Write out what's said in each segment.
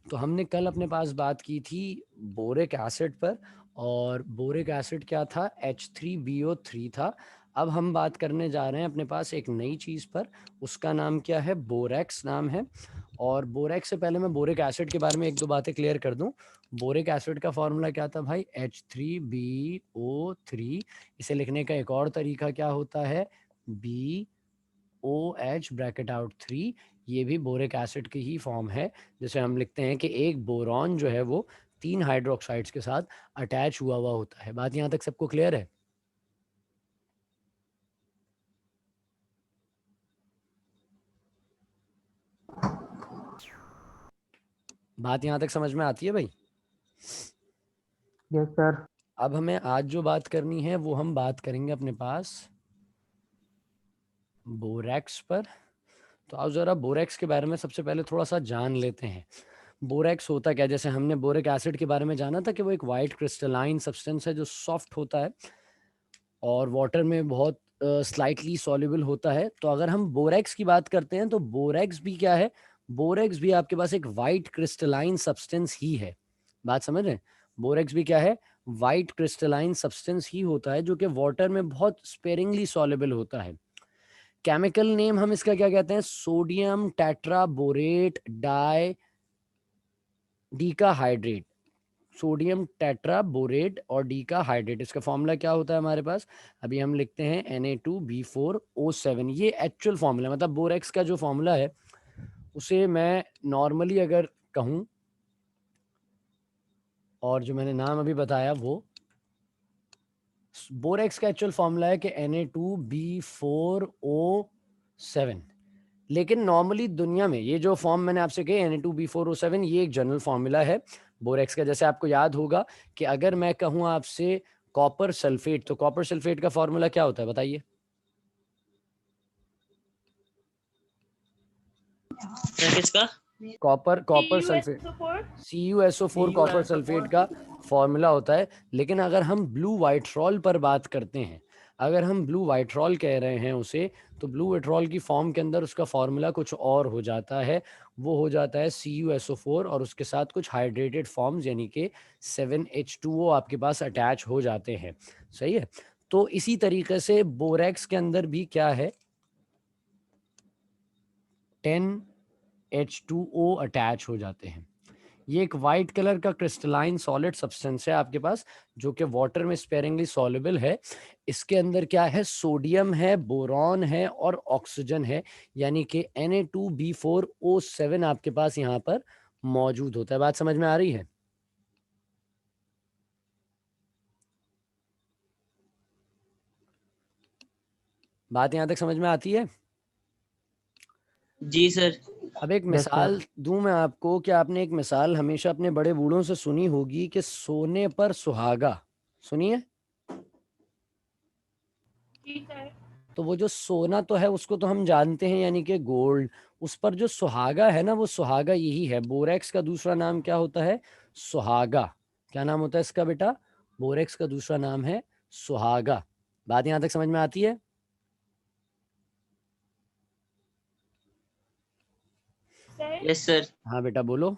तो हमने कल अपने पास बात की थी बोरिक एसिड पर, और बोरिक एसिड क्या था, H3BO3 था। अब हम बात करने जा रहे हैं अपने पास एक नई चीज़ पर, उसका नाम क्या है, बोरेक्स नाम है। और बोरेक्स से पहले मैं बोरिक एसिड के बारे में एक दो बातें क्लियर कर दूं। बोरिक एसिड का फॉर्मूला क्या था भाई, H3BO3। इसे लिखने का एक और तरीका क्या होता है, BOH ब्रैकेट आउट 3। ये भी बोरिक एसिड की ही फॉर्म है, जिसे हम लिखते हैं कि एक बोरॉन जो है वो 3 हाइड्रोक्साइड्स के साथ अटैच हुआ हुआ होता है। बात यहाँ तक सबको क्लियर है? बात यहाँ तक समझ में आती है भाई? Yes sir. अब हमें आज जो बात करनी है वो हम बात करेंगे अपने पास बोरेक्स पर। तो आप जरा बोरेक्स के बारे में सबसे पहले थोड़ा सा जान लेते हैं। बोरेक्स होता क्या, जैसे हमने बोरिक एसिड के बारे में जाना था कि वो एक वाइट क्रिस्टलाइन सब्सटेंस है जो सॉफ्ट होता है और वाटर में बहुत स्लाइटली सॉल्युबल होता है। तो अगर हम बोरेक्स की बात करते हैं तो बोरेक्स भी क्या है, बोरेक्स भी आपके पास एक वाइट क्रिस्टलाइन सब्सटेंस ही है। बात समझ रहे हैं? बोरेक्स भी क्या है, वाइट क्रिस्टलाइन सब्सटेंस ही होता है जो कि वाटर में बहुत स्पेरिंगली सॉल्युबल होता है। केमिकल नेम हम इसका क्या कहते हैं, sodium tetraborate di decahydrate. Sodium tetraborate और डी का हाइड्रेट, इसका फॉर्मूला क्या होता है हमारे पास, अभी हम लिखते हैं Na2B4O7। ये एक्चुअल फॉर्मूला, मतलब बोरेक्स का जो फॉर्मूला है उसे मैं नॉर्मली अगर कहूं, और जो मैंने नाम अभी बताया वो बोरेक्स का एक्चुअल फॉर्मूला है कि Na2B4O7। लेकिन नॉर्मली दुनिया में ये जो फॉर्म मैंने आपसे कही Na2B4O7, ये एक जनरल फॉर्मूला है बोरेक्स का। जैसे आपको याद होगा कि अगर मैं कहूं आपसे कॉपर सल्फेट, तो कॉपर सल्फेट का फॉर्मूला क्या होता है बताइए? किसका? Copper copper sulphate, CuSO4 copper sulphate का फॉर्मूला होता है। लेकिन अगर हम ब्लू वाइट्रॉल पर बात करते हैं, अगर हम ब्लू वाइट्रॉल कह रहे हैं उसे, तो ब्लू वाइट्रॉल की फॉर्म के अंदर उसका फॉर्मूला कुछ और हो जाता है। वो हो जाता है CuSO4 और उसके साथ कुछ हाइड्रेटेड फॉर्म्स यानी कि 7H2O आपके पास अटैच हो जाते हैं। सही है? तो इसी तरीके से बोरेक्स के अंदर भी क्या है, 10H2O अटैच हो जाते हैं। ये एक वाइट कलर का क्रिस्टलाइन सॉलिड सब्सटेंस है आपके पास, जो कि वाटर में स्पेरिंगली सॉल्युबल है। इसके अंदर क्या है, सोडियम है, बोरॉन है और ऑक्सीजन है, यानी कि Na2B4O7 आपके पास यहाँ पर मौजूद होता है। बात समझ में आ रही है? बात यहाँ तक समझ में आती है? जी सर। अब एक यस मिसाल सर। दूं मैं आपको कि आपने एक मिसाल हमेशा अपने बड़े बूढ़ों से सुनी होगी कि सोने पर सुहागा, सुनिए। तो वो जो सोना तो है उसको तो हम जानते हैं, यानी कि गोल्ड। उस पर जो सुहागा है ना, वो सुहागा यही है। बोरेक्स का दूसरा नाम क्या होता है, सुहागा। क्या नाम होता है इसका बेटा, बोरेक्स का दूसरा नाम है सुहागा। बात यहां तक समझ में आती है? Yes sir. हाँ बेटा बोलो।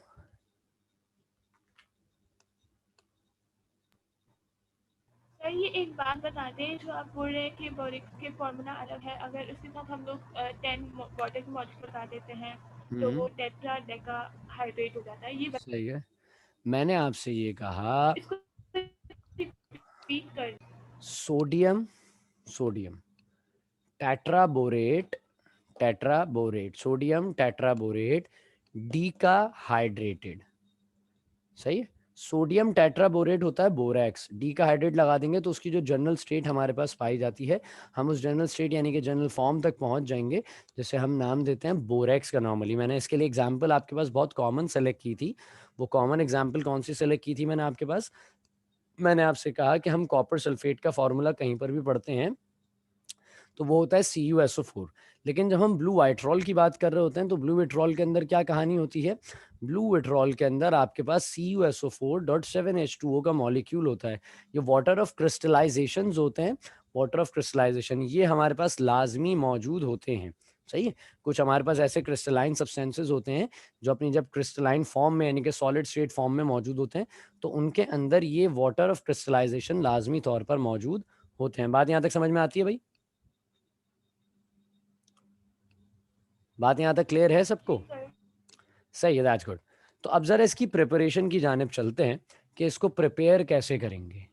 सर ये एक बात बता दें, जो आप बोल रहे हैं कि बोरिक्स के फॉर्मूला अलग है, अगर उसके साथ हम लोग 10 वाटर के मॉलिक्यूल बता देते हैं तो वो टेट्रा डेका हाइड्रेट हो जाता है। ये सही है। मैंने आपसे ये कहा इसको रिपीट कर। Sodium, sodium tetraborate, tetraborate, sodium tetraborate decahydrated. सही है? सोडियम टेट्राबोरेट होता है बोरैक्स, डी का हाइड्रेट लगा देंगे तो उसकी जो जनरल स्टेट हमारे पास पाई जाती है, हम उस जनरल स्टेट यानी कि जनरल फॉर्म तक पहुंच जाएंगे, जिसे हम नाम देते हैं बोरैक्स का। नॉर्मली मैंने इसके लिए एग्जांपल आपके पास बहुत कॉमन सेलेक्ट की थी। वो कॉमन एग्जांपल कौन सी सेलेक्ट की थी मैंने आपके पास, मैंने आपसे कहा कि हम कॉपर सल्फेट का फॉर्मूला कहीं पर भी पढ़ते हैं तो वो होता है CuSO4। लेकिन जब हम ब्लू वाइट्रॉल की बात कर रहे होते हैं तो ब्लू विट्रॉल के अंदर क्या कहानी होती है, ब्लू विट्रॉल के अंदर आपके पास CuSO4.7H2O का मॉलिक्यूल होता है। ये वाटर ऑफ क्रिस्टलाइजेशन होते हैं, वाटर ऑफ क्रिस्टलाइजेशन ये हमारे पास लाजमी मौजूद होते हैं। सही है। कुछ हमारे पास ऐसे क्रिस्टलाइन सब्सटेंसेस होते हैं जो अपनी जब क्रिस्टलाइन फॉर्म में यानी कि सॉलिड स्टेट फॉर्म में मौजूद होते हैं तो उनके अंदर ये वाटर ऑफ क्रिस्टलाइजेशन लाजमी तौर पर मौजूद होते हैं। बात यहाँ तक समझ में आती है भाई? बात यहाँ तक क्लियर है सबको? सही है, दैट्स गुड। तो अब जरा इसकी प्रिपरेशन की जानिब चलते हैं कि इसको प्रिपेयर कैसे करेंगे।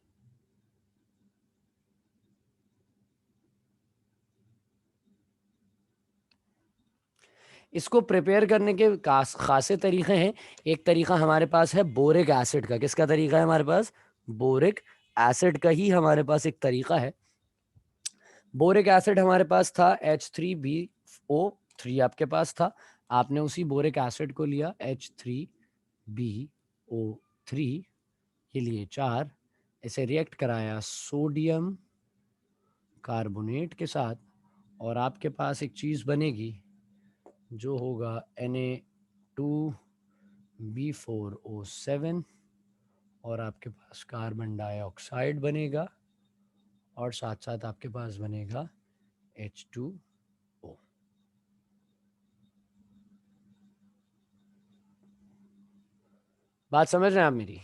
इसको प्रिपेयर करने के खासे तरीके हैं। एक तरीका हमारे पास है बोरिक एसिड का। किसका तरीका है हमारे पास? बोरिक एसिड का ही हमारे पास एक तरीका है। बोरिक एसिड हमारे पास था H3BO3 आपके पास था। आपने उसी बोरिक एसिड को लिया H3BO3 के लिए 4, इसे रिएक्ट कराया सोडियम कार्बोनेट के साथ और आपके पास एक चीज़ बनेगी जो होगा Na2B4O7 और आपके पास कार्बन डाइऑक्साइड बनेगा और साथ साथ आपके पास बनेगा H2O। बात समझ रहे हैं आप मेरी?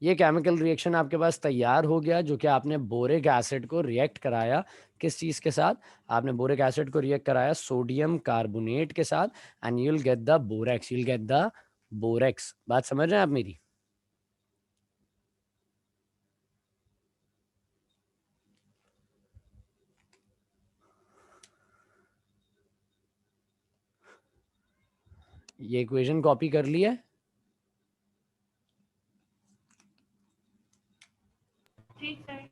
ये केमिकल रिएक्शन आपके पास तैयार हो गया जो कि आपने बोरिक एसिड को रिएक्ट कराया किस चीज़ के साथ? आपने बोरिक एसिड को रिएक्ट कराया सोडियम कार्बोनेट के साथ and you will get the borax, you will get the borax. बात समझ रहे हैं आप मेरी? ये इक्वेशन कॉपी कर ली है?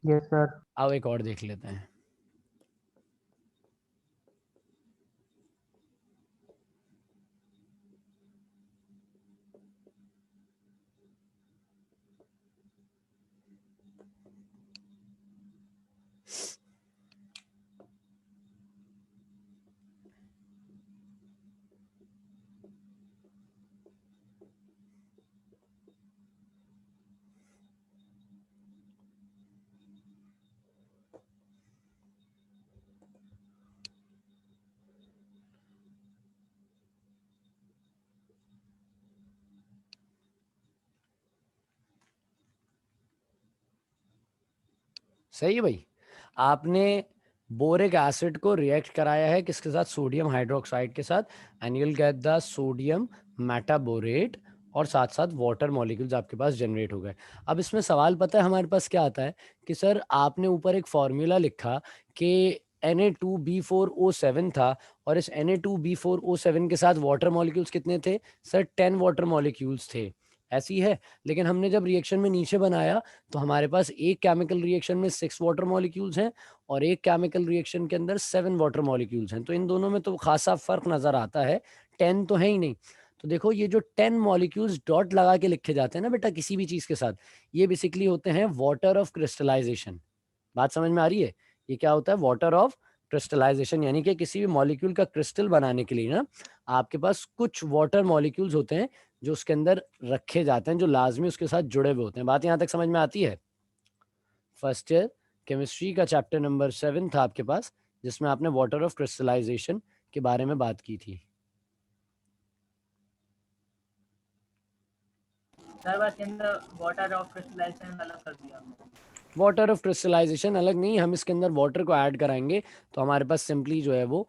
Yes sir. आओ एक और देख लेते हैं। सही है भाई। आपने बोरिक एसिड को रिएक्ट कराया है किसके साथ? सोडियम हाइड्रोक्साइड के साथ and you will get the sodium metaborate और साथ साथ वाटर मॉलिक्यूल्स आपके पास जनरेट हो गए। अब इसमें सवाल पता है हमारे पास क्या आता है कि सर आपने ऊपर एक फॉर्मूला लिखा कि Na2B4O7 था और इस Na2B4O7 के साथ वाटर मॉलिक्यूल्स कितने थे? सर 10 वाटर मॉलिक्यूल्स थे। ऐसी है, लेकिन हमने जब रिएक्शन में नीचे बनाया तो हमारे पास एक केमिकल रिएक्शन में 6 वाटर मॉलिक्यूल्स हैं और एक केमिकल रिएक्शन के अंदर 7 वाटर मॉलिक्यूल्स हैं। तो इन दोनों में तो खासा फर्क नजर आता है, 10 तो है ही नहीं। तो देखो ये जो 10 मॉलिक्यूल्स डॉट लगा के लिखे जाते हैं ना बेटा किसी भी चीज के साथ, ये बेसिकली होते हैं वाटर ऑफ क्रिस्टलाइजेशन। बात समझ में आ रही है? ये क्या होता है? वाटर ऑफ क्रिस्टलाइजेशन, यानी कि किसी भी मॉलिक्यूल का क्रिस्टल बनाने के लिए ना आपके पास कुछ वाटर मॉलिक्यूल्स होते हैं जो उसके अंदर रखे जाते हैं, जो लाजमी उसके साथ जुड़े हुए होते हैं। बात यहाँ तक समझ में आती है? फर्स्ट ईयर केमिस्ट्री का चैप्टर नंबर 7 था आपके पास जिसमें आपने वाटर ऑफ क्रिस्टलाइजेशन के बारे में बात की थी। सर बस अंदर वाटर ऑफ क्रिस्टलाइजेशन अलग कर दिया। वाटर ऑफ क्रिस्टलाइजेशन अलग नहीं, हम इसके अंदर वाटर को ऐड कराएंगे तो हमारे पास सिंपली जो है वो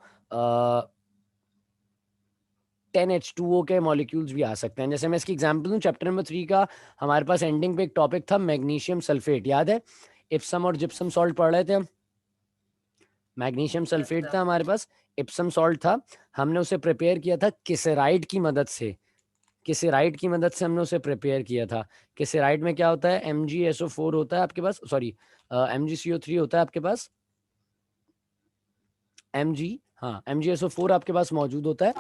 10H2O के मॉलिक्यूल्स भी आ सकते हैं। जैसे मैं इसकी एग्जांपल दूं, चैप्टर नंबर 3 का हमारे पास एंडिंग पे एक टॉपिक था मैग्नीशियम सल्फेट, याद है? इप्सम और जिप्सम सॉल्ट पढ़ रहे थे हम। मैग्नीशियम सल्फेट था हमारे पास, इप्सम सॉल्ट था। हमने उसे प्रिपेयर किया था किसेराइड की मदद से। किसेराइड की मदद से हमने उसे प्रिपेयर किया था। किसेराइड में क्या होता है? MgSO4 होता है आपके पास, सॉरी MgCO3 होता है आपके पास, MgSO4 आपके पास मौजूद होता है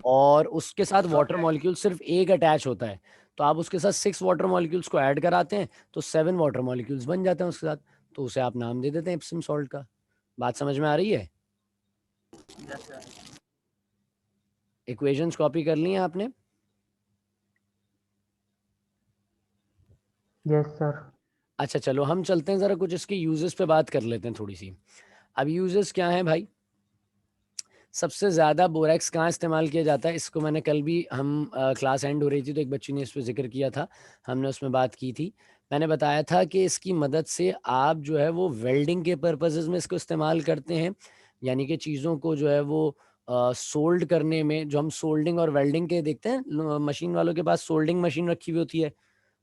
और उसके साथ वाटर मॉलिक्यूल सिर्फ एक अटैच होता है। तो आप उसके साथ 6 वाटर मॉलिक्यूल्स को ऐड कराते हैं तो 7 वाटर मॉलिक्यूल्स बन जाते हैं उसके साथ, तो उसे आप नाम दे देते हैं इप्सम सॉल्ट का। बात समझ में आ रही है? इक्वेशंस कॉपी कर ली हैं आपने? Yes sir. अच्छा चलो हम चलते हैं, जरा कुछ इसके यूजेस पे बात कर लेते हैं थोड़ी सी। अब यूजेस क्या हैं भाई? सबसे ज्यादा बोरेक्स कहाँ इस्तेमाल किया जाता है? इसको मैंने कल भी, हम क्लास एंड हो रही थी तो एक बच्ची ने इस पर जिक्र किया था, हमने उसमें बात की थी। मैंने बताया था कि इसकी मदद से आप जो है वो वेल्डिंग के पर्पसेस में इसको इस्तेमाल करते हैं, यानी कि चीज़ों को जो है वो सोल्ड करने में, जो हम सोल्डिंग और वेल्डिंग के देखते हैं, मशीन वालों के पास सोल्डिंग मशीन रखी हुई होती है,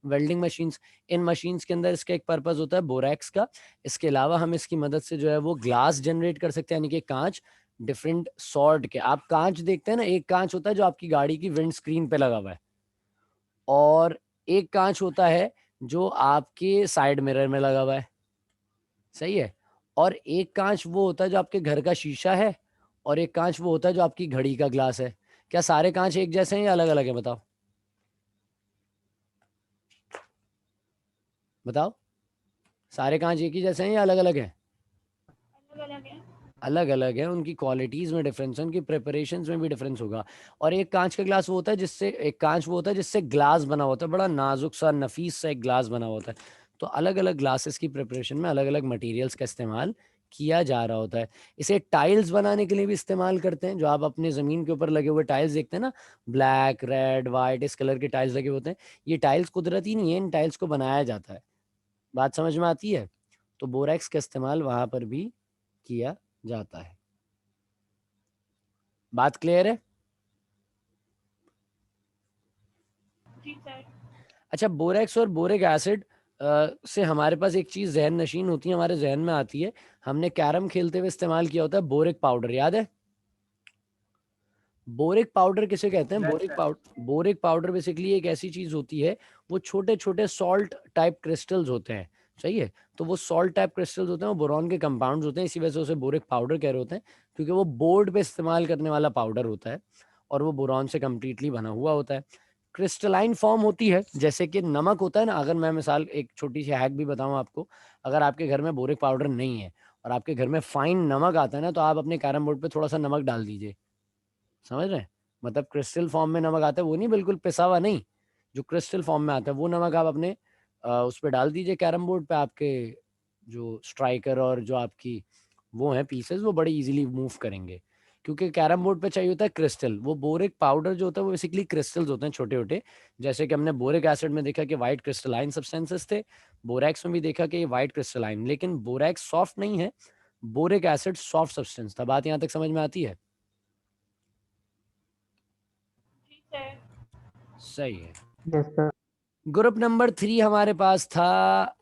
वेल्डिंग मशीन्स, इन मशीन्स के अंदर इसका एक पर्पस होता है बोरैक्स का। इसके अलावा हम इसकी मदद से जो है वो ग्लास जनरेट कर सकते हैं, यानी कि कांच डिफरेंट सॉर्ट के। आप कांच देखते हैं ना, एक कांच होता है जो आपकी गाड़ी की विंड स्क्रीन पे लगा हुआ है, और एक कांच होता है जो आपके साइड मिरर में लगा हुआ है, सही है। और एक कांच वो होता है जो आपके घर का शीशा है, और एक कांच वो होता है जो आपकी घड़ी का ग्लास है। क्या सारे कांच एक जैसे हैं या अलग अलग है? बताओ बताओ, सारे कांच एक ही जैसे हैं या अलग अलग हैं? अलग अलग है। अलग अलग है, उनकी क्वालिटीज में डिफरेंस है, उनकी प्रिपरेशंस में भी डिफरेंस होगा। और एक कांच का ग्लास वो होता है जिससे, एक कांच वो होता है जिससे ग्लास बना होता है, बड़ा नाजुक सा नफीस सा एक ग्लास बना होता है। तो अलग अलग ग्लासेस की प्रिपरेशन में अलग अलग मटेरियल्स का इस्तेमाल किया जा रहा होता है। इसे टाइल्स बनाने के लिए भी इस्तेमाल करते हैं, जो आप अपने ज़मीन के ऊपर लगे हुए टाइल्स देखते हैं ना, ब्लैक रेड वाइट इस कलर के टाइल्स लगे होते हैं। ये टाइल्स कुदरती नहीं है, इन टाइल्स को बनाया जाता है। बात समझ में आती है? तो बोरेक्स का इस्तेमाल वहां पर भी किया जाता है। बात क्लियर है? जी सर। अच्छा, बोरेक्स और बोरिक एसिड से हमारे पास एक चीज जहन नशीन होती है, हमारे जहन में आती है। हमने कैरम खेलते हुए इस्तेमाल किया होता है बोरिक पाउडर, याद है? बोरिक पाउडर किसे कहते हैं? Yes, sir. Boric powder basically एक ऐसी चीज होती है, वो छोटे छोटे सॉल्ट टाइप क्रिस्टल्स होते हैं, सही है। तो वो सॉल्ट टाइप क्रिस्टल्स होते हैं, वो बोरॉन के कंपाउंड्स होते हैं, इसी वजह से उसे बोरिक पाउडर कह रहे होते हैं, क्योंकि वो बोर्ड पे इस्तेमाल करने वाला पाउडर होता है, और वो बोरॉन से कंप्लीटली बना हुआ होता है। क्रिस्टलाइन फॉर्म होती है, जैसे कि नमक होता है ना। अगर मैं मिसाल एक छोटी सी हैक भी बताऊं आपको, अगर आपके घर में बोरिक पाउडर नहीं है और आपके घर में फाइन नमक आता है ना, तो आप अपने कैरम बोर्ड पे थोड़ा सा नमक डाल दीजिए, समझ रहे हैं? मतलब क्रिस्टल फॉर्म में नमक आता है, वो नहीं बिल्कुल पिसा हुआ नहीं, जो क्रिस्टल फॉर्म में आता है वो नमक आप अपने उस पर डाल दीजिए कैरम बोर्ड पे। आपके जो स्ट्राइकर और जो आपकी वो है पीसेस, वो बड़े इजीली मूव करेंगे, क्योंकि कैरम बोर्ड पे चाहिए होता है क्रिस्टल। वो बोरिक पाउडर जो होता है वो बेसिकली क्रिस्टल्स होते हैं छोटे छोटे, जैसे कि हमने बोरिक एसिड में देखा कि व्हाइट क्रिस्टलाइन सब्सटेंसेस थे, बोरैक्स में भी देखा कि ये व्हाइट क्रिस्टलाइन, लेकिन बोरैक्स सॉफ्ट नहीं है, बोरिक एसिड सॉफ्ट सब्सटेंस था। बात यहाँ तक समझ में आती है? जी सर। सही है। Yes sir. ग्रुप नंबर 3 हमारे पास था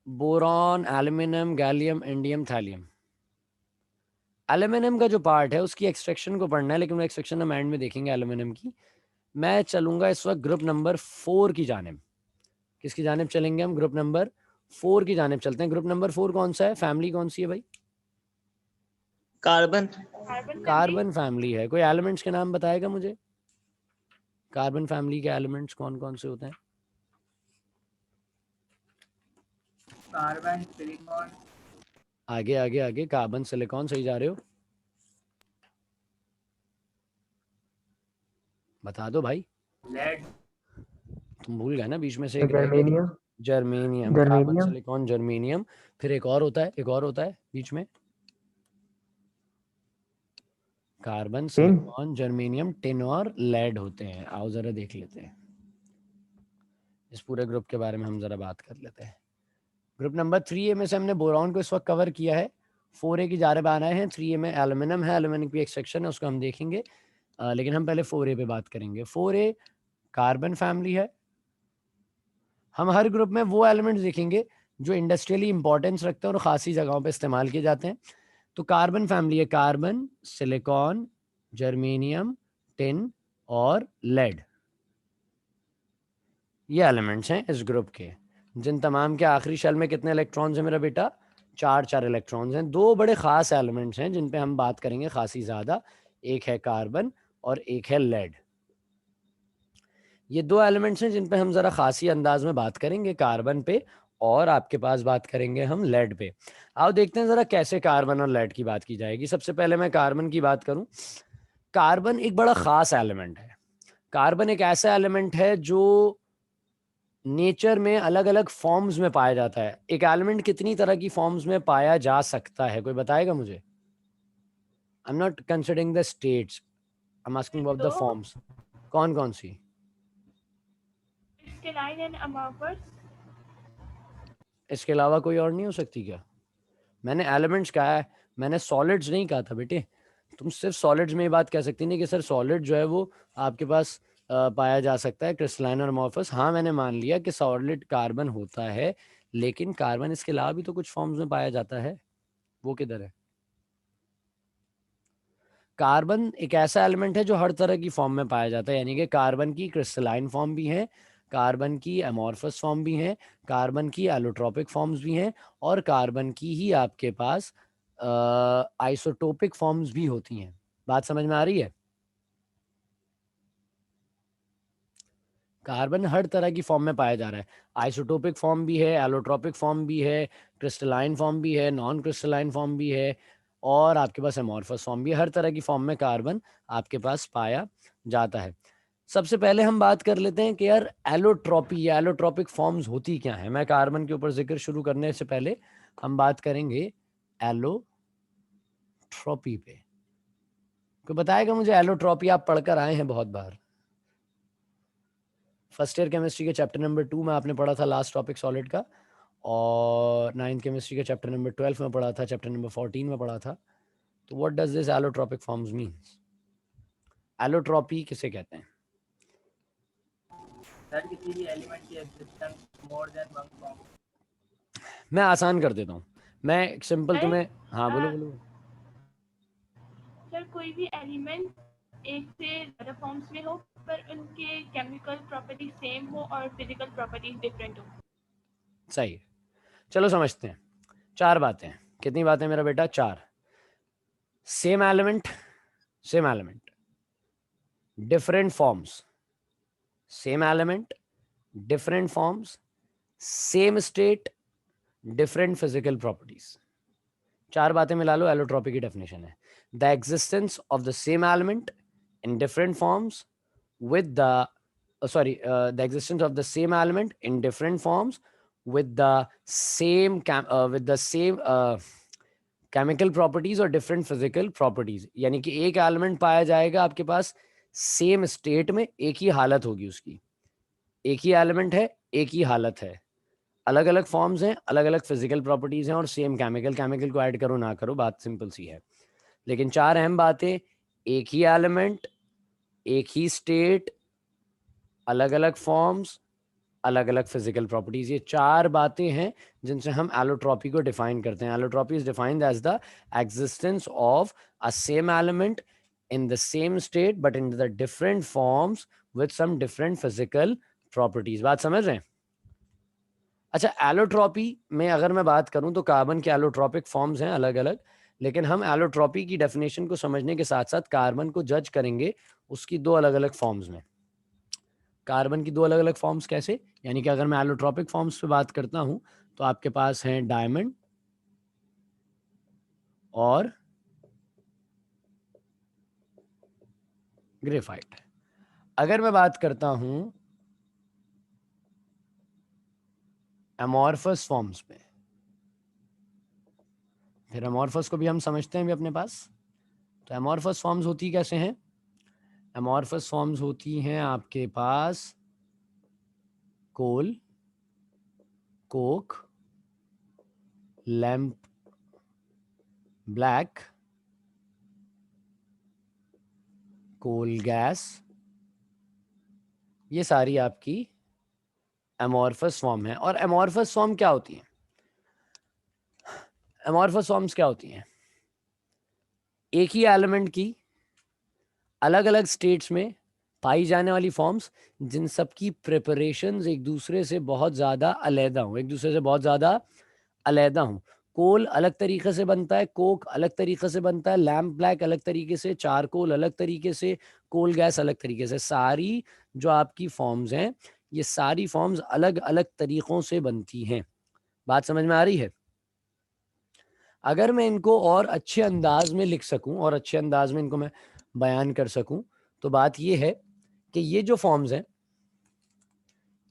boron, aluminium, gallium, indium, thallium. Aluminium का जो पार्ट है उसकी एक्सट्रैक्शन को पढ़ना है, लेकिन वो एक्सट्रैक्शन हम एंड में देखेंगे एल्यूमिनियम की। मैं चलूंगा इस वक्त ग्रुप नंबर 4 की जानिब। किसकी जानिब चलेंगे हम? ग्रुप नंबर 4 की जानिब चलते हैं। ग्रुप नंबर 4 कौन सा है? फैमिली कौन सी है भाई? कार्बन। कार्बन। कार्बन फैमिली है। कोई एलिमेंट्स के नाम बताएगा मुझे? कार्बन फैमिली के एलिमेंट्स कौन कौन से होते हैं? कार्बन, सिलिकॉन, आगे आगे आगे, कार्बन सिलिकॉन, सही जा रहे हो, बता दो भाई। लेड, तुम भूल गए ना, बीच में से एक रह गया। Germanium. Germanium, carbon germanium. Silicon germanium. फिर एक और होता है, एक और होता है बीच में, carbon tin. Silicon germanium, tin और लेड होते हैं। आओ जरा देख लेते हैं, इस पूरे ग्रुप के बारे में हम जरा बात कर लेते हैं। ग्रुप नंबर 3A में से हमने बोरॉन को इस वक्त कवर किया है, 4A की जानिब आना है। 3A में एल्यूमिनियम है, एल्यूमिनियम की एक सेक्शन है, उसको हम देखेंगे, लेकिन हम पहले 4A पे बात करेंगे। 4A कार्बन फैमिली है। हम हर ग्रुप में वो एलिमेंट्स देखेंगे जो इंडस्ट्रियली इंपॉर्टेंस रखते हैं और खासी जगहों पे इस्तेमाल किए जाते हैं। तो कार्बन फैमिली है, कार्बन, सिलिकॉन, जर्मेनियम, टिन और लेड, ये एलिमेंट्स हैं इस ग्रुप के, जिन तमाम के आखिरी शेल में कितने इलेक्ट्रॉन्स हैं मेरा बेटा? 4 इलेक्ट्रॉन्स हैं। दो बड़े खास एलिमेंट्स हैं जिन पे हम बात करेंगे खासी ज़्यादा, एक है कार्बन और एक है लेड। ये दो एलिमेंट्स हैं जिन पे हम ज़रा खासी अंदाज में बात करेंगे, कार्बन पे और आपके पास बात करेंगे हम लेड पे। आओ देखते हैं ज़रा कैसे कार्बन और लेड की बात की जाएगी। सबसे पहले मैं कार्बन की बात करूं। कार्बन एक बड़ा ख़ास एलिमेंट है। कार्बन एक ऐसा एलिमेंट है जो नेचर में अलग अलग फॉर्म्स में पाया जाता है। एक एलिमेंट कितनी तरह की फॉर्म्स में पाया जा सकता है, कोई बताएगा मुझे? I am not considering the states, I am asking about the तो फॉर्म्स। कौन कौन सी? Crystalline and amorphous. इसके अलावा कोई और नहीं हो सकती क्या? मैंने एलिमेंट्स कहा है, मैंने सॉलिड्स नहीं कहा था बेटे। तुम सिर्फ सॉलिड्स में ही बात कह सकती नहीं कि सर सॉलिड जो है वो आपके पास पाया जा सकता है क्रिस्टलाइन और अमॉर्फस। हाँ मैंने मान लिया कि सॉलिड कार्बन होता है, लेकिन कार्बन इसके अलावा भी तो कुछ फॉर्म्स में पाया जाता है। वो किधर है? कार्बन एक ऐसा एलिमेंट है जो हर तरह की फॉर्म में पाया जाता है, यानी कि कार्बन की क्रिस्टलाइन फॉर्म भी है, कार्बन की अमॉर्फस फॉर्म भी है, कार्बन की एलोट्रोपिक फॉर्म्स भी हैं, और कार्बन की ही आपके पास आइसोटोपिक फॉर्म्स भी होती हैं। बात समझ में आ रही है? कार्बन हर तरह की फॉर्म में पाया जा रहा है। आइसोटोपिक फॉर्म भी है, एलोट्रोपिक फॉर्म भी है, क्रिस्टलाइन फॉर्म भी है, नॉन क्रिस्टलाइन फॉर्म भी है, और आपके पास एमॉर्फस फॉर्म भी है। हर तरह की फॉर्म में कार्बन आपके पास पाया जाता है। सबसे पहले हम बात कर लेते हैं कि यार एलोट्रोपी या एलोट्रोपिक फॉर्म्स होती क्या है। मैं कार्बन के ऊपर जिक्र शुरू करने से पहले हम बात करेंगे एलोट्रोपी पे। कोई बताएगा मुझे एलोट्रोपी? आप पढ़कर आए हैं बहुत बार, फर्स्ट ईयर केमिस्ट्री के चैप्टर नंबर 2 में आपने पढ़ा था लास्ट टॉपिक सॉलिड का, और 9th केमिस्ट्री के चैप्टर नंबर 12 में पढ़ा था, चैप्टर नंबर 14 में पढ़ा था। तो what does this allotropic forms means? Allotropy किसे कहते हैं? सर किसी भी एलिमेंट की existence more than one form. मैं आसान कर देता हूँ, मैं सिंपल सर तुम्हें, हाँ बोलो बोलो। सर कोई भी एलिमेंट एक से ज़्यादा फॉर्म्स में हो पर उनके केमिकल प्रॉपर्टीज सेम हो और फिजिकल प्रॉपर्टीज डिफरेंट हो। सही है, चलो समझते हैं। 4 बातें हैं। कितनी बातें मेरा बेटा? 4। Same element, same element, different forms, same element, different forms, same state, different physical properties. 4 बातें मिला लो, एलोट्रोपी की डेफिनेशन है the existence of the same element in different forms with the existence of the same element in different forms with the same chemical properties और different physical properties. यानी कि एक element पाया जाएगा आपके पास सेम स्टेट में, एक ही हालत होगी उसकी, एक ही एलिमेंट है, एक ही हालत है, अलग अलग फॉर्म्स हैं, अलग अलग फिजिकल प्रॉपर्टीज हैं, और सेम केमिकल। केमिकल को ऐड करो ना करो, बात सिंपल सी है। लेकिन 4 अहम बातें, एक ही एलिमेंट, एक ही स्टेट, अलग अलग फॉर्म्स, अलग अलग फिजिकल प्रॉपर्टीज। ये 4 बातें हैं जिनसे हम एलोट्रोपी को डिफाइन करते हैं। Allotropy is defined as the existence of a same element in the same state but in the different forms with some different physical properties। बात समझ रहे हैं? अच्छा, एलोट्रोपी में अगर मैं बात करूं तो कार्बन के एलोट्रोपिक फॉर्म्स हैं अलग अलग, लेकिन हम एलोट्रोपी की डेफिनेशन को समझने के साथ साथ कार्बन को जज करेंगे उसकी 2 अलग अलग फॉर्म्स में। कार्बन की 2 अलग अलग फॉर्म्स कैसे? यानी कि अगर मैं एलोट्रोपिक फॉर्म्स पे बात करता हूं तो आपके पास हैं डायमंड और ग्रेफाइट। अगर मैं बात करता हूं एमॉर्फस फॉर्म्स में, फिर एमॉर्फस को भी हम समझते हैं भी अपने पास। तो एमॉर्फस फॉर्म्स होती कैसे हैं? एमॉर्फस फॉर्म्स होती हैं आपके पास coal, coke, lamp black, coal gas, ये सारी आपकी एमॉर्फस फॉर्म है। और एमॉर्फस फॉर्म क्या होती है? एमॉर्फस फॉर्म्स क्या होती हैं? एक ही एलिमेंट की अलग अलग स्टेट्स में पाई जाने वाली फॉर्म्स जिन सब की प्रिपरेशंस एक दूसरे से बहुत ज़्यादा अलहदा हूँ, एक दूसरे से बहुत ज़्यादा अलहदा हूँ। कोल अलग तरीके से बनता है, कोक अलग तरीके से बनता है, लैम्प ब्लैक अलग तरीके से, चारकोल अलग तरीके से, कोल गैस अलग तरीके से। सारी जो आपकी फॉर्म्स हैं, ये सारी फॉर्म्स अलग अलग तरीक़ों से बनती हैं। बात समझ में आ रही है? अगर मैं इनको और अच्छे अंदाज में लिख सकूं और अच्छे अंदाज में इनको मैं बयान कर सकूं तो बात ये है कि ये जो फॉर्म्स हैं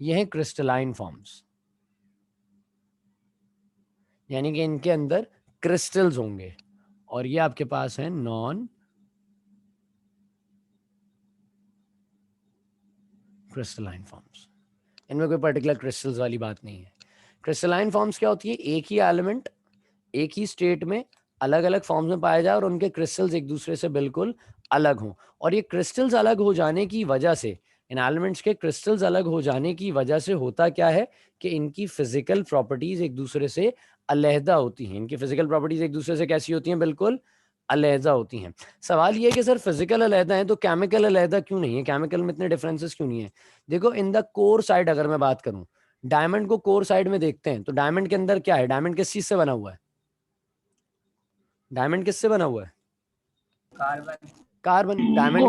ये हैं क्रिस्टलाइन फॉर्म्स, यानी कि इनके अंदर क्रिस्टल्स होंगे, और ये आपके पास है नॉन क्रिस्टलाइन फॉर्म्स। इनमें कोई पर्टिकुलर क्रिस्टल्स वाली बात नहीं है। क्रिस्टलाइन फॉर्म्स क्या होती है? एक ही एलिमेंट एक ही स्टेट में अलग अलग फॉर्म्स में पाया जाए और उनके क्रिस्टल्स एक दूसरे से बिल्कुल अलग हों। और ये क्रिस्टल्स अलग हो जाने की वजह से, इन एलिमेंट्स के क्रिस्टल्स अलग हो जाने की वजह से होता क्या है कि इनकी फिजिकल प्रॉपर्टीज एक दूसरे से अलहदा होती हैं। इनकी फिजिकल प्रॉपर्टीज एक दूसरे से कैसी होती हैं? बिल्कुल अलहदा होती हैं। सवाल ये है कि सर फिजिकल अलहदा है तो केमिकल अलहदा क्यों नहीं है? केमिकल में इतने डिफरेंसेस क्यों नहीं है? देखो, इन द कोर साइड अगर मैं बात करूं, डायमंड को कोर साइड में देखते हैं तो डायमंड के अंदर क्या है? डायमंड किस चीज से बना हुआ है? डायमंड किससे बना हुआ है? कार्बन। कार्बन। डायमंड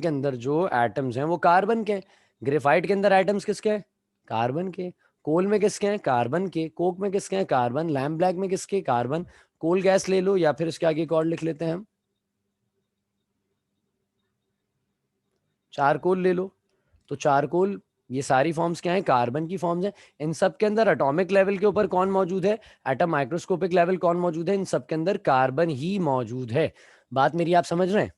के अंदर जो एटम्स हैं वो कार्बन के हैं। ग्रेफाइट के अंदर एटम्स किसके हैं? कार्बन के। कोल में किसके हैं? कार्बन के। कोक में किसके हैं? कार्बन। लैम्प ब्लैक में किसके? कार्बन। कोल गैस ले लो या फिर इसके आगे एक और लिख लेते हैं हम, चारकोल ले लो। तो चारकोल, ये सारी फॉर्म्स क्या है? कार्बन की फॉर्म्स हैं। इन सब के अंदर एटॉमिक लेवल के ऊपर कौन मौजूद है? एटम माइक्रोस्कोपिक लेवल कौन मौजूद है? इन सब के अंदर कार्बन ही मौजूद है। बात मेरी आप समझ रहे हैं?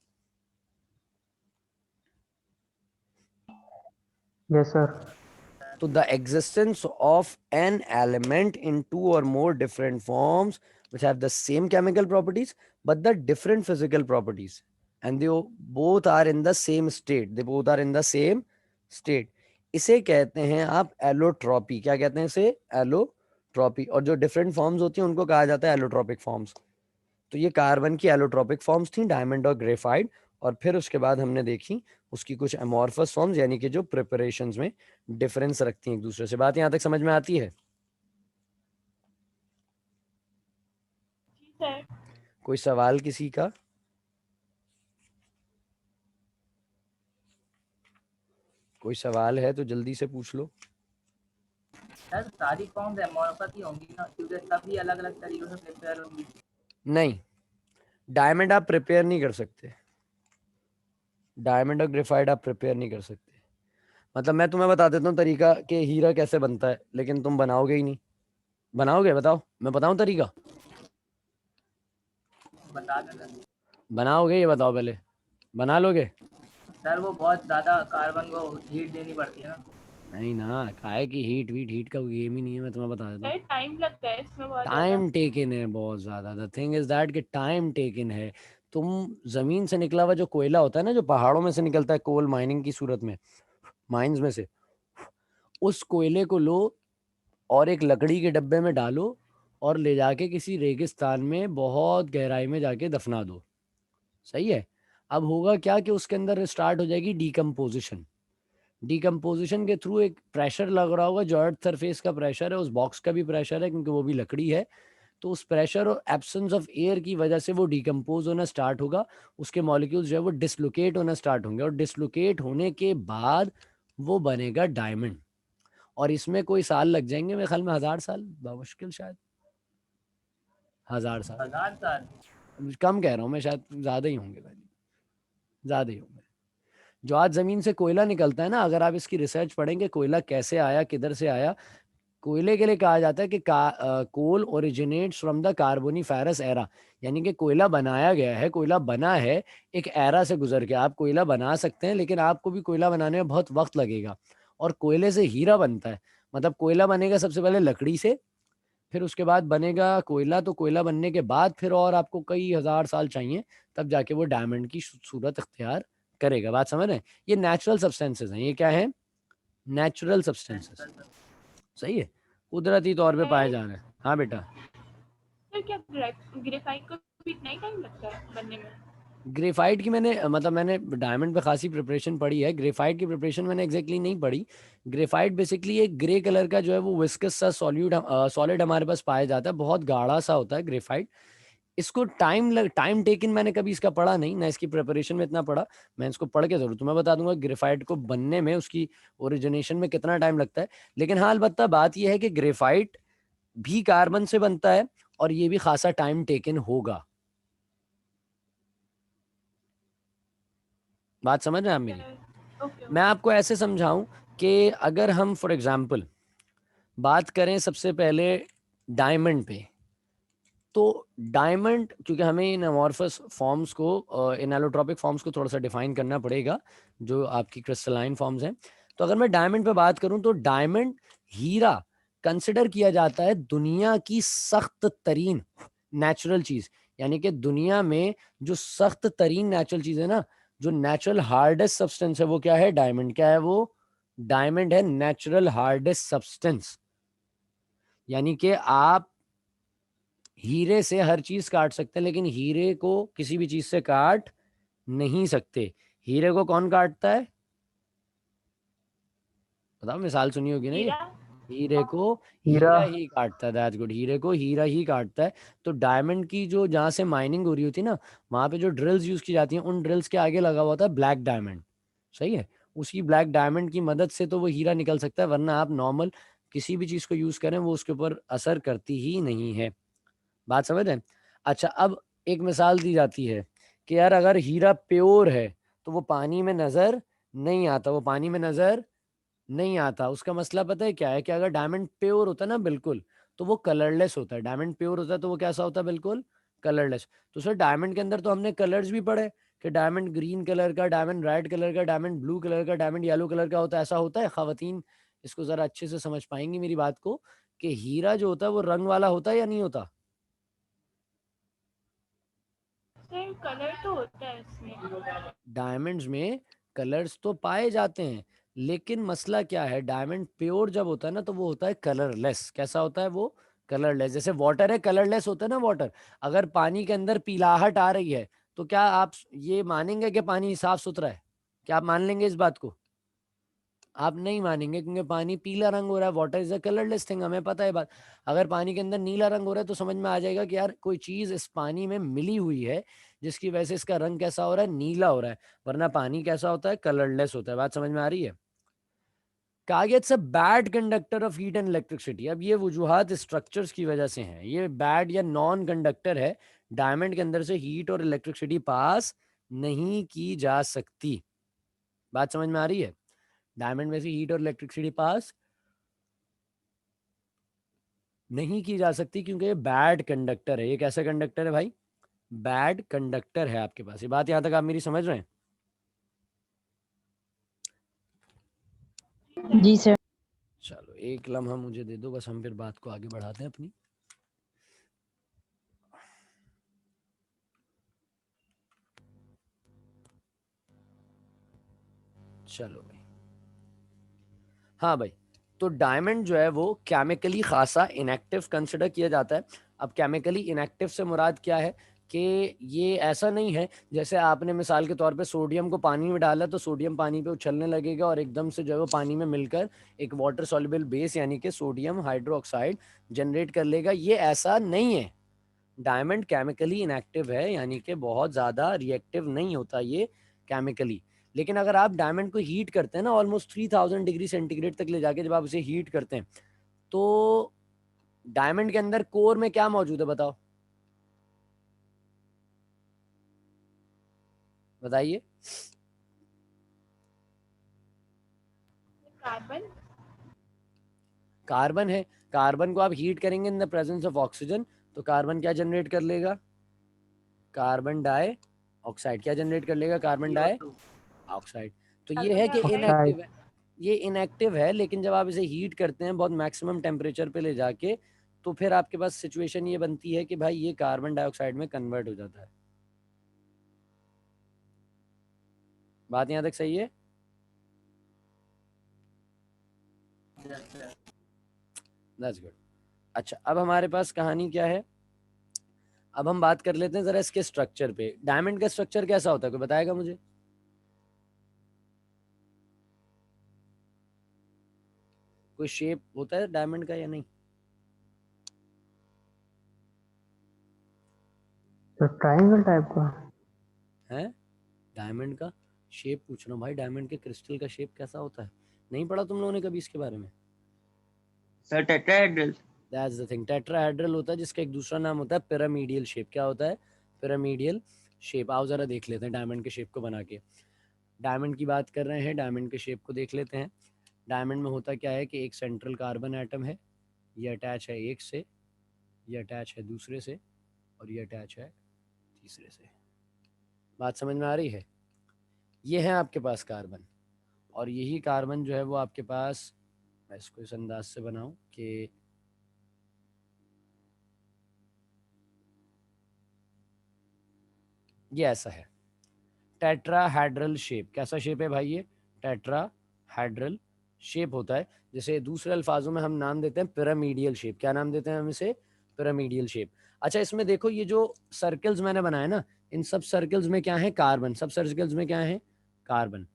Yes sir. तो the existence of an element in two or more different forms which have the same chemical properties but the different physical properties and they both are in the same state, इसे कहते हैं आप allotropy. क्या कहते हैं इसे? Allotropy. और जो डिफरेंट फॉर्म्स होती हैं उनको कहा जाता है एलोट्रॉपिक फॉर्म्स। तो ये कार्बन की एलोट्रॉपिक फॉर्म्स थी, डायमंड और ग्रेफाइट। और फिर उसके बाद हमने देखी उसकी कुछ एमॉर्फस फॉर्म्स, यानी कि जो प्रिपरेशंस में डिफरेंस रखती हैं एक दूसरे से। बात यहां तक समझ में आती है? जी सर। कोई सवाल किसी का? कोई सवाल है तो जल्दी से पूछ लो। सर सारी फॉर्म्स एमोर्फस ही होंगी ना, क्योंकि सभी अलग अलग तरीकों से प्रिपेयर होंगी। नहीं, डायमंड आप प्रिपेयर नहीं कर सकते। डायमंड और ग्रेफाइट आप प्रिपेयर नहीं कर सकते। मतलब मैं तुम्हें बता देता हूँ तरीका कि हीरा कैसे बनता है, लेकिन तुम बनाओगे ही नहीं। बनाओगे? बताओ, मैं बताऊं तरीका? बता देना बनाओगे? ये बताओ पहले, बना लोगे? सर। वो बहुत ज्यादा कार्बन को हीट देनी पड़ती है ना। नहीं ना, काहे की हीट का गेम ही नहीं है। मैं तुम्हें बता देता हूँ, सर टाइम लगता है इसमें बहुत ज्यादा। टाइम टेकन है बहुत ज्यादा। द थिंग इज दैट कि टाइम टेकन है। तुम जमीन से निकला हुआ जो कोयला होता है ना, जो पहाड़ों में से निकलता है कोल माइनिंग की सूरत में, माइंस में से, उस कोयले को लो और एक लकड़ी के डब्बे में डालो और ले जाके किसी रेगिस्तान में बहुत गहराई में जाके दफना दो। सही है? अब होगा क्या कि उसके अंदर स्टार्ट हो जाएगी डीकम्पोजिशन। डीकम्पोजिशन के थ्रू एक प्रेशर लग रहा होगा, जो अर्थ सरफेस का प्रेशर है, उस बॉक्स का भी प्रेशर है क्योंकि वो भी लकड़ी है। तो उस प्रेशर और एब्सेंस ऑफ एयर की वजह से वो डिकम्पोज होना स्टार्ट होगा। उसके मॉलिक्यूल्स जो है वो डिसलोकेट होना स्टार्ट होंगे और डिसलोकेट होने के बाद वो बनेगा डायमंड। और इसमें कोई साल लग जाएंगे मेरे ख्याल में 1000 साल, मुश्किल शायद 1000 साल। 1000 साल? कम कह रहा हूँ मैं, शायद ज्यादा ही होंगे भाई, ज्यादा ही होंगे। जो आज जमीन से कोयला निकलता है ना, अगर आप इसकी रिसर्च पढ़ेंगे कोयला कैसे आया, किधर से आया, कोयले के लिए कहा जाता है कि coal originates from the Carboniferous era. यानी कि कोयला बनाया गया है, कोयला बना है एक एरा से गुजर के। आप कोयला बना सकते हैं लेकिन आपको भी कोयला बनाने में बहुत वक्त लगेगा। और कोयले से हीरा बनता है। मतलब कोयला बनेगा सबसे पहले लकड़ी से, फिर उसके बाद बनेगा कोयला। तो कोयला बनने के बाद फिर और आपको कई हजार साल चाहिए, तब जाके वो डायमंड की सूरत इख्तियार करेगा। बात समझ रहे हैं? ये नेचुरल सब्सटेंसेस हैं। ये क्या है? Natural substances. सही है? कुदरती तौर पे पाए जा रहे हैं। हाँ बेटा। सर क्या ग्रेफाइट को भी इतना ही टाइम लगता है बनने में? ग्रेफाइट की मैंने डायमंड पे खासी प्रिपरेशन पढ़ी है। ग्रेफाइट की प्रिपरेशन मैंने एग्जैक्टली नहीं पढ़ी। ग्रेफाइट बेसिकली एक ग्रे कलर का जो है वो विस्कस सा सॉलिड हमारे पास पाया जाता है, बहुत गाढ़ा सा होता है ग्रेफाइट। इसको टाइम टेकन मैंने कभी इसका पढ़ा नहीं ना, इसकी प्रिपरेशन में इतना पढ़ा। मैं इसको पढ़ के जरूर तुम्हें बता दूंगा ग्रेफाइट को बनने में, उसकी ओरिजिनेशन में कितना टाइम लगता है। लेकिन हाँ, अलबत्ता बात यह है कि ग्रेफाइट भी कार्बन से बनता है और ये भी खासा टाइम टेकन होगा। बात समझ रहे हैं आप मेरी? ओके। मैं आपको ऐसे समझाऊं कि अगर हम फॉर एग्जांपल बात करें सबसे पहले डायमंड पे, तो डायमंड, क्योंकि हमें इन अमॉर्फस फॉर्म्स को, इन एलोट्रॉपिक फॉर्म्स को थोड़ा सा डिफाइन करना पड़ेगा जो आपकी क्रिस्टलाइन फॉर्म्स हैं। तो अगर मैं डायमंड पे बात करूं तो डायमंड, हीरा कंसिडर किया जाता है दुनिया की सख्त तरीन नेचुरल चीज, यानी कि दुनिया में जो सख्त तरीन नेचुरल चीज है ना, जो नेचुरल हार्डेस्ट सब्सटेंस है, वो क्या है? डायमंड। क्या है वो? डायमंड है नेचुरल हार्डेस्ट सब्सटेंस। यानी कि आप हीरे से हर चीज काट सकते हैं, लेकिन हीरे को किसी भी चीज से काट नहीं सकते। हीरे को कौन काटता है? बताओ, मिसाल सुनी होगी ना ये। हीरा। हीरे को हीरा। हीरा ही काटता है। दैट्स गुड, हीरे को हीरा ही काटता है। तो डायमंड की जो जहां से माइनिंग हो रही होती है ना, वहां पे जो ड्रिल्स यूज की जाती हैं, उन ड्रिल्स के आगे लगा हुआ होता है ब्लैक डायमंड। सही है। उसी ब्लैक डायमंड की मदद से तो वो हीरा निकल सकता है, वरना आप नॉर्मल किसी भी चीज को यूज करें वो उसके ऊपर असर करती ही नहीं है। बात समझ रहे हैं? अच्छा, अब एक मिसाल दी जाती है कि यार अगर हीरा प्योर है तो वो पानी में नजर नहीं आता, वो पानी में नजर नहीं आता। उसका मसला पता है क्या है? कि अगर डायमंड प्योर होता है ना बिल्कुल, तो वो कलरलेस होता है। डायमंड प्योर होता है तो वो कैसा होता है? बिल्कुल कलरलेस। तो सर डायमंड के अंदर तो हमने कलर्स भी पढ़े कि डायमंड ग्रीन कलर का, डायमंड रेड कलर का, डायमंड ब्लू कलर का, डायमंड येलो कलर का होता है। ऐसा होता है? खवातीन इसको जरा अच्छे से समझ पाएंगी मेरी बात को, कि हीरा जो होता है वो रंग वाला होता है या नहीं होता? सर कलर तो होता है इसमें। डायमंड्स में कलर्स तो पाए जाते हैं, लेकिन मसला क्या है? डायमंड प्योर जब होता है ना तो वो होता है कलरलेस। कैसा होता है वो? कलरलेस। जैसे वाटर है, कलरलेस होता है ना वाटर। अगर पानी के अंदर पीलाहट आ रही है तो क्या आप ये मानेंगे कि पानी साफ सुथरा है? क्या आप मान लेंगे इस बात को? आप नहीं मानेंगे, क्योंकि पानी पीला रंग हो रहा है। Water is a colourless thing, हमें पता है बात। अगर पानी के अंदर नीला रंग हो रहा है तो समझ में आ जाएगा कि यार कोई चीज इस पानी में मिली हुई है जिसकी वजह से इसका रंग कैसा हो रहा है? नीला हो रहा है। वरना पानी कैसा होता है? कलरलेस होता है। बात समझ में आ रही है? कहा गया it's a bad conductor of heat and electricity. अब ये वजूहात स्ट्रक्चर्स की वजह से हैं, ये बैड या नॉन कंडक्टर है। डायमंड के अंदर से हीट और इलेक्ट्रिसिटी पास नहीं की जा सकती। बात समझ में आ रही है? डायमंड में से हीट और इलेक्ट्रिसिटी पास नहीं की जा सकती, क्योंकि ये बैड कंडक्टर है। ये कैसा कंडक्टर है भाई? बैड कंडक्टर है आपके पास। ये बात यहां तक आप मेरी समझ रहे हैं? जी सर। चलो एक लम्हा मुझे दे दो, बस हम फिर बात को आगे बढ़ाते हैं अपनी। चलो भाई, हाँ भाई, तो डायमंड जो है वो केमिकली खासा इनएक्टिव कंसिडर किया जाता है। अब केमिकली इनएक्टिव से मुराद क्या है? कि ये ऐसा नहीं है जैसे आपने मिसाल के तौर पे सोडियम को पानी में डाला तो सोडियम पानी पे उछलने लगेगा और एकदम से जो है वो पानी में मिलकर एक वाटर सॉल्युबल बेस यानी कि सोडियम हाइड्रोक्साइड जनरेट कर लेगा। ये ऐसा नहीं है। डायमंड केमिकली इनएक्टिव है, यानी कि बहुत ज़्यादा रिएक्टिव नहीं होता ये केमिकली। लेकिन अगर आप डायमंड को हीट करते हैं ना, ऑलमोस्ट 3000 डिग्री सेंटीग्रेड तक ले जाके जब आप उसे हीट करते हैं, तो डायमंड के अंदर कोर में क्या मौजूद है? बताओ, बताइए। कार्बन। कार्बन है। कार्बन को आप हीट करेंगे in the presence of oxygen, तो कार्बन क्या जनरेट कर लेगा? Carbon dioxide. क्या जनरेट कर लेगा? Carbon di CO2। ऑक्साइड। तो ये है कि ऑक्साइड। इनएक्टिव है। ये इनएक्टिव है, लेकिन जब आप इसे हीट करते हैं बहुत मैक्सिमम टेम्परेचर पे ले जाके, तो फिर आपके पास सिचुएशन ये बनती है कि भाई ये कार्बन डाइऑक्साइड में कन्वर्ट हो जाता है। बात यहाँ तक सही है? That's good. अच्छा, अब हमारे पास कहानी क्या है? अब हम बात कर लेते हैं जरा इसके स्ट्रक्चर पे। डायमंड का स्ट्रक्चर कैसा होता है, कोई बताएगा मुझे? कोई शेप होता है डायमंड का या नहीं? तो ट्रायंगल टाइप का। है? डायमंड का शेप पूछ रहा हूँ भाई। डायमंड के क्रिस्टल का शेप कैसा होता है? नहीं पढ़ा तुम लोगों ने कभी इसके बारे में? Sir tetrahedral. That's the thing, tetrahedral होता है, जिसका एक दूसरा नाम होता है पिरामिडियल शेप। क्या होता है? Pyramidal shape. आओ जरा देख लेते हैं डायमंड के शेप को बना के। डायमंड की बात कर रहे हैं, डायमंड के शेप को देख लेते हैं। डायमंड में होता क्या है कि एक सेंट्रल कार्बन एटम है, ये अटैच है एक से, ये अटैच है दूसरे से, और ये अटैच है तीसरे से। बात समझ में आ रही है? ये है आपके पास कार्बन, और यही कार्बन जो है वो आपके पास, मैं इसको इस अंदाज से बनाऊं कि ये ऐसा है, टेट्राहेड्रल शेप। कैसा शेप है भाई? ये टेट्राहेड्रल शेप होता है, जैसे दूसरे अल्फाजों में हम नाम देते हैं पिरामिडियल शेप। क्या नाम देते हैं हम इसे? Pyramidal shape. अच्छा, इसमें देखो ये जो सर्कल्स मैंने बनाए ना, इन सब सर्कल्स में क्या है? कार्बन। सब सर्कल्स में क्या है? कार्बन।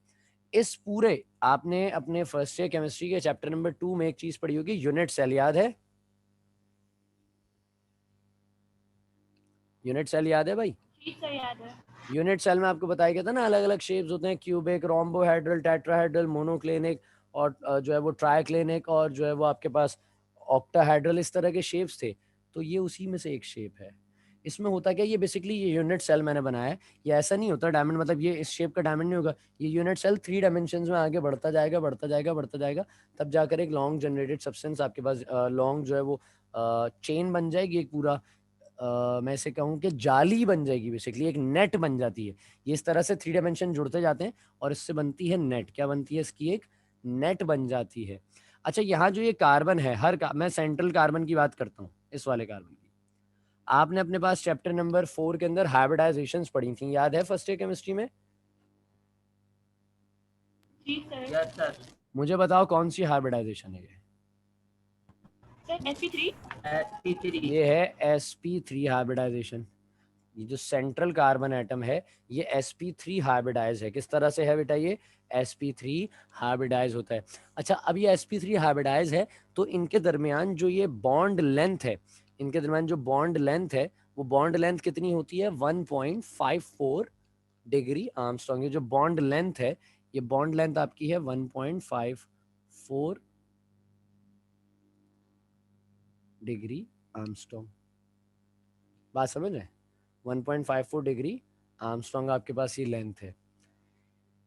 इस पूरे, आपने अपने फर्स्ट ईयर केमिस्ट्री के चैप्टर नंबर 2 में एक चीज पढ़ी होगी, यूनिट सेल, याद है? यूनिट सेल याद है भाई? ठीक है, याद है। यूनिट सेल में आपको बताया गया था ना, अलग अलग शेप्स होते हैं, क्यूबिक, रोम्बोहेड्रल, टेट्राहेड्रल, मोनोक्लिनिक, और जो है वो ट्राइक्लिनिक, और जो है वो आपके पास ऑक्टाहेड्रल, इस तरह के शेप्स थे। तो ये उसी में से एक शेप है। इसमें होता क्या, ये बेसिकली ये यूनिट सेल मैंने बनाया है। ये ऐसा नहीं होता डायमंड, मतलब ये इस शेप का डायमंड नहीं होगा। ये यूनिट सेल 3 डायमेंशंस में आगे बढ़ता जाएगा, बढ़ता जाएगा, बढ़ता जाएगा, तब जाकर एक लॉन्ग जनरेटेड सब्सटेंस आपके पास, लॉन्ग जो है वो चेन बन जाएगी, एक पूरा मैं इसे कहूँ कि जाली बन जाएगी, बेसिकली एक नेट बन जाती है। ये इस तरह से 3 डायमेंशन जुड़ते जाते हैं और इससे बनती है नेट। क्या बनती है इसकी? एक नेट बन जाती है। अच्छा, यहाँ जो ये कार्बन है, मैं सेंट्रल कार्बन की बात करता हूँ, इस वाले कार्बन की। आपने अपने पास चैप्टर नंबर 4 के अंदर हाइब्रिडाइजेशंस पढ़ी थी, याद है? फर्स्ट ईयर केमिस्ट्री में। जी सर। Yes sir. मुझे बताओ कौन सी हाइब्रिडाइजेशन है ये? Sir sp3। sp3। ये है sp3 हाइब्रिडाइजेशन। ये जो सेंट्रल कार्बन एटम है, ये sp3 हाइब्रिडाइज है। किस तरह से है बेटा? ये sp3 हाइब्रिडाइज होता है। अच्छा, अब ये sp3 हाइब्रिडाइज है, तो इनके दरमियान जो ये बॉन्ड लेंथ है, इनके दरमियान जो बॉन्ड लेंथ है, वो बॉन्ड लेंथ कितनी होती है? 1.54 डिग्री आर्मस्ट्रॉन्ग। ये जो बॉन्ड लेंथ है, ये बॉन्ड लेंथ आपकी है 1.54 डिग्री आर्मस्ट्रॉन्ग। बात समझ रहे? 1.54 डिग्री आर्मस्ट्रॉन्ग आपके पास ये लेंथ है।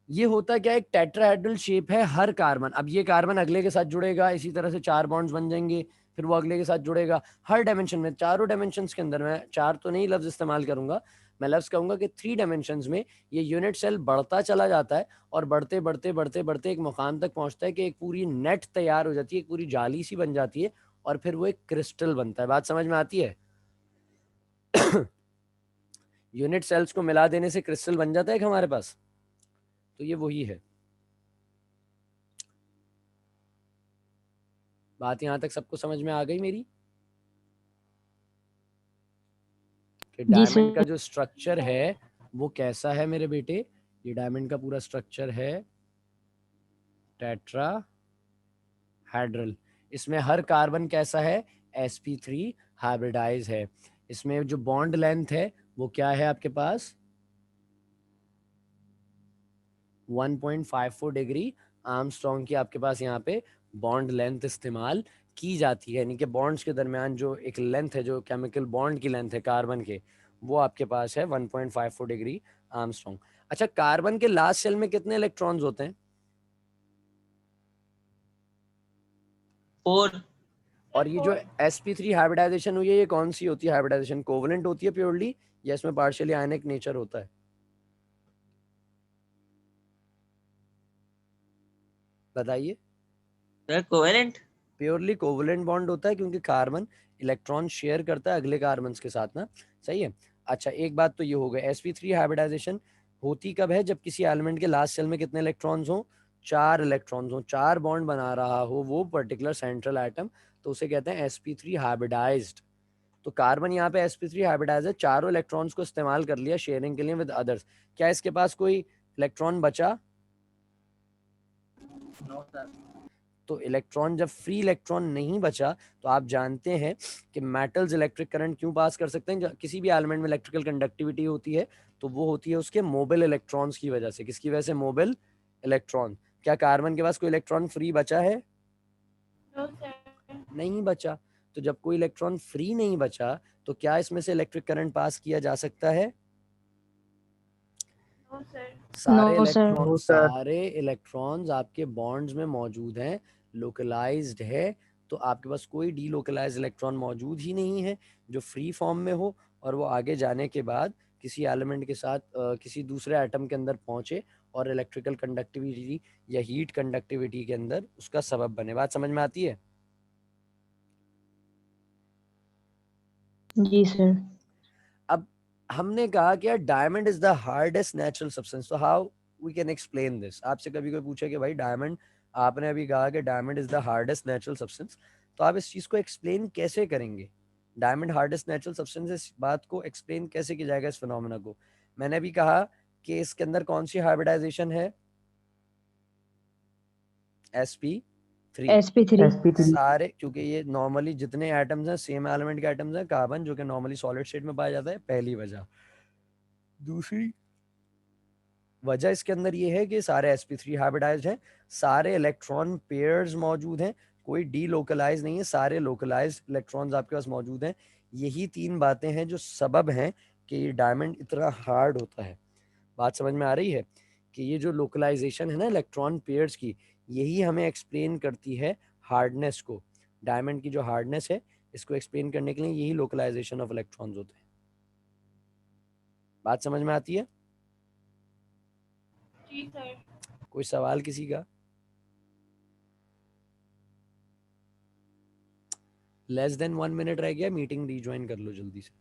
ये होता क्या है? एक टेट्राहेड्रल शेप है हर कार्बन। अब ये कार्बन अगले के साथ जुड़ेगा, इसी तरह से 4 बॉन्ड्स बन जाएंगे, फिर वो अगले के साथ जुड़ेगा हर डायमेंशन में। चारों डायमेंशंस के अंदर, मैं 4 तो नहीं लफ्ज इस्तेमाल करूंगा, मैं लफ्ज कहूंगा कि 3 डायमेंशंस में ये यूनिट सेल बढ़ता चला जाता है, और बढ़ते बढ़ते बढ़ते बढ़ते एक मुकाम तक पहुंचता है कि एक पूरी नेट तैयार हो जाती है, एक पूरी जाली सी बन जाती है, और फिर वो एक क्रिस्टल बनता है। बात समझ में आती है? यूनिट सेल्स को मिला देने से क्रिस्टल बन जाता है कि हमारे पास, तो ये वही है। बात यहां तक सबको समझ में आ गई मेरी? कि डायमंड का जो स्ट्रक्चर है वो कैसा है मेरे बेटे? ये डायमंड का पूरा स्ट्रक्चर है टेट्राहेड्रल। इसमें हर कार्बन कैसा है? sp3 हाइब्रिडाइज है। इसमें जो बॉन्ड लेंथ है वो क्या है आपके पास? 1.54 डिग्री आर्मस्ट्रॉन्ग की आपके पास यहाँ पे बॉन्ड लेंथ इस्तेमाल की जाती है। यानी कि बॉन्ड्स के दरमियान जो एक लेंथ है, जो केमिकल बॉन्ड की लेंथ है कार्बन के, वो आपके पास है 1.54 डिग्री आर्मस्ट्रॉन्ग। अच्छा, कार्बन के लास्ट शेल में कितने इलेक्ट्रॉन्स होते हैं? 4। और ये जो sp3 हाइब्रिडाइजेशन हुई है, ये कौन सी होती है हाइब्रिडाइजेशन? कोवलेंट होती है प्योरली, या इसमें पार्शियली आयनिक नेचर होता है? बताइए। Sir covalent. Purely covalent bond होता है, क्योंकि कार्बन इलेक्ट्रॉन शेयर करता है अगले कार्बन के साथ ना। सही है। अच्छा, एक बात तो ये हो गई, sp3 हाइब्रिडाइजेशन होती कब है? जब किसी एलिमेंट के लास्ट शेल में कितने इलेक्ट्रॉन्स हो? 4 इलेक्ट्रॉन्स हो, 4 बॉन्ड बना रहा हो वो पर्टिकुलर सेंट्रल एटम, तो उसे कहते हैं sp3 हाइब्रिडाइज्ड। तो कार्बन यहाँ पे sp3 हाइब्रिडाइज है, चारों इलेक्ट्रॉन्स को इस्तेमाल कर लिया शेयरिंग के लिए विद अदर्स। क्या इसके पास कोई इलेक्ट्रॉन बचा? No sir. तो इलेक्ट्रॉन, जब फ्री इलेक्ट्रॉन नहीं बचा, तो आप जानते हैं कि मेटल्स इलेक्ट्रिक करंट क्यों पास कर सकते हैं? किसी भी एलिमेंट में इलेक्ट्रिकल कंडक्टिविटी होती है, तो वो होती है उसके मोबाइल इलेक्ट्रॉन्स की वजह से। किसकी वजह से? Mobile electron. क्या कार्बन के पास कोई इलेक्ट्रॉन फ्री बचा है? No sir. नहीं बचा। तो जब कोई इलेक्ट्रॉन फ्री नहीं बचा, तो क्या इसमें से इलेक्ट्रिक करंट पास किया जा सकता है? No sir. सारे इलेक्ट्रॉन्स आपके बॉन्ड्स में मौजूद हैं, लोकलाइज्ड है, तो आपके पास कोई डीलोकलाइज इलेक्ट्रॉन मौजूद ही नहीं है जो फ्री फॉर्म में हो और वो आगे जाने के बाद किसी एलिमेंट के साथ किसी दूसरे एटम के अंदर पहुंचे और इलेक्ट्रिकल कंडक्टिविटी या हीट कंडक्टिविटी के अंदर उसका सबब बने। बात समझ में आती है? जी सर। अब हमने कहा कि यार diamond is the hardest natural substance, तो how we can explain this. आपसे कभी कोई पूछे कि भाई डायमंड, आपने अभी कहा कि diamond is the hardest natural substance, तो आप इस चीज को एक्सप्लेन कैसे करेंगे? डायमंड हार्डेस्ट नेचुरल सब्सटेंस, इस बात को एक्सप्लेन कैसे किया जाएगा, इस फिनोमेना को? मैंने अभी कहा कि इसके अंदर कौन सी हाइब्रिडाइजेशन है? sp3। sp3। sp3 सारे, क्योंकि ये नॉर्मली जितने एटम्स हैं सेम एलिमेंट के एटम्स हैं, कार्बन जो कि नॉर्मली सॉलिड स्टेट में पाया जाता है, पहली वजह। दूसरी वजह इसके अंदर ये है कि सारे sp3 हाइब्रिडाइज्ड हैं, सारे इलेक्ट्रॉन पेयर्स मौजूद हैं, कोई डीलोकलाइज नहीं है, सारे लोकलाइज्ड इलेक्ट्रॉन्स आपके पास मौजूद हैं। यही तीन बातें हैं जो सबब हैं कि ये डायमंड इतना हार्ड होता है। बात समझ में आ रही है कि ये जो लोकलाइजेशन है ना इलेक्ट्रॉन पेयर्स की, यही हमें एक्सप्लेन करती है हार्डनेस को। डायमंड की जो हार्डनेस है, इसको एक्सप्लेन करने के लिए यही लोकलाइजेशन ऑफ इलेक्ट्रॉन्स होते हैं। बात समझ में आती है? जी सर। कोई सवाल किसी का? लेस देन 1 मिनट रह गया, मीटिंग रिज्वाइन कर लो जल्दी से।